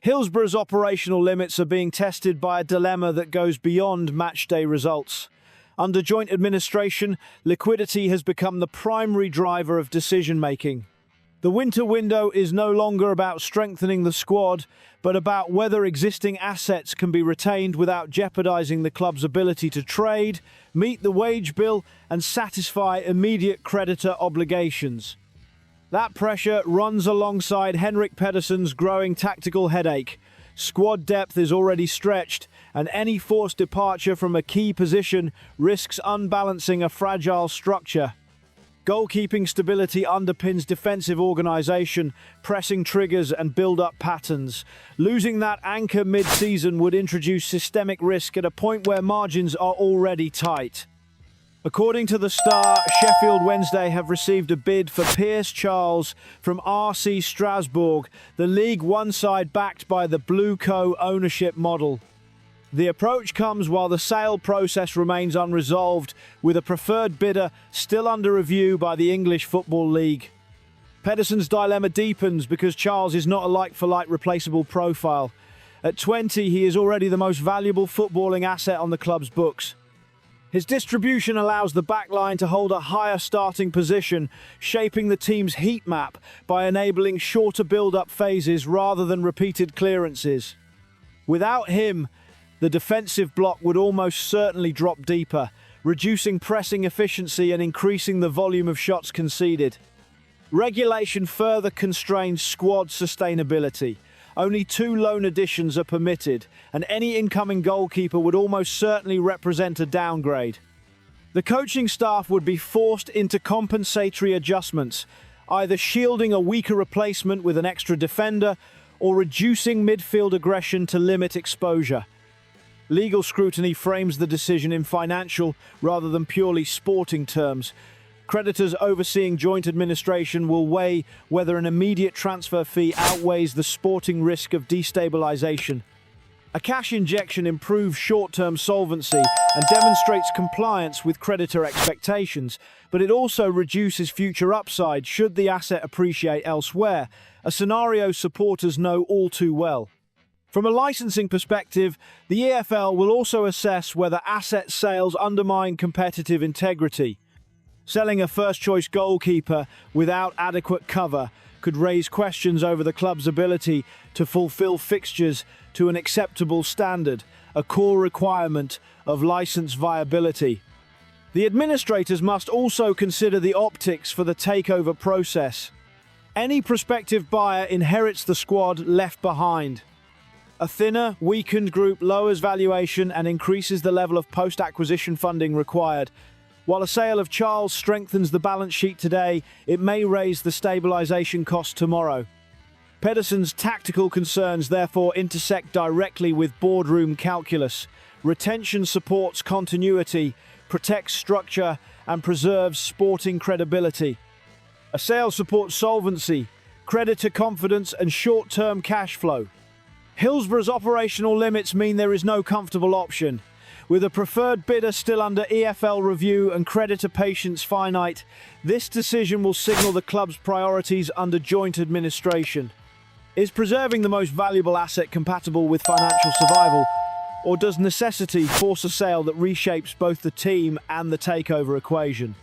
Hillsborough's operational limits are being tested by a dilemma that goes beyond matchday results. Under joint administration, liquidity has become the primary driver of decision-making. The winter window is no longer about strengthening the squad, but about whether existing assets can be retained without jeopardizing the club's ability to trade, meet the wage bill, and satisfy immediate creditor obligations. That pressure runs alongside Henrik Pedersen's growing tactical headache. Squad depth is already stretched, and any forced departure from a key position risks unbalancing a fragile structure. Goalkeeping stability underpins defensive organisation, pressing triggers and build-up patterns. Losing that anchor mid-season would introduce systemic risk at a point where margins are already tight. According to the Star, Sheffield Wednesday have received a bid for Pierce Charles from RC Strasbourg, the League One side backed by the Blue Co ownership model. The approach comes while the sale process remains unresolved, with a preferred bidder still under review by the English Football League. Pedersen's dilemma deepens because Charles is not a like-for-like replaceable profile. At 20, he is already the most valuable footballing asset on the club's books. His distribution allows the backline to hold a higher starting position, shaping the team's heat map by enabling shorter build-up phases rather than repeated clearances. Without him, the defensive block would almost certainly drop deeper, reducing pressing efficiency and increasing the volume of shots conceded. Regulation further constrains squad sustainability. Only 2 loan additions are permitted, and any incoming goalkeeper would almost certainly represent a downgrade. The coaching staff would be forced into compensatory adjustments, either shielding a weaker replacement with an extra defender or reducing midfield aggression to limit exposure. Legal scrutiny frames the decision in financial rather than purely sporting terms. Creditors overseeing joint administration will weigh whether an immediate transfer fee outweighs the sporting risk of destabilization. A cash injection improves short-term solvency and demonstrates compliance with creditor expectations, but it also reduces future upside should the asset appreciate elsewhere, a scenario supporters know all too well. From a licensing perspective, the EFL will also assess whether asset sales undermine competitive integrity. Selling a first-choice goalkeeper without adequate cover could raise questions over the club's ability to fulfill fixtures to an acceptable standard, a core requirement of license viability. The administrators must also consider the optics for the takeover process. Any prospective buyer inherits the squad left behind. A thinner, weakened group lowers valuation and increases the level of post-acquisition funding required. While a sale of Charles strengthens the balance sheet today, it may raise the stabilisation cost tomorrow. Pedersen's tactical concerns therefore intersect directly with boardroom calculus. Retention supports continuity, protects structure, and preserves sporting credibility. A sale supports solvency, creditor confidence, and short-term cash flow. Hillsborough's operational limits mean there is no comfortable option. With a preferred bidder still under EFL review and creditor patience finite, this decision will signal the club's priorities under joint administration. Is preserving the most valuable asset compatible with financial survival, or does necessity force a sale that reshapes both the team and the takeover equation?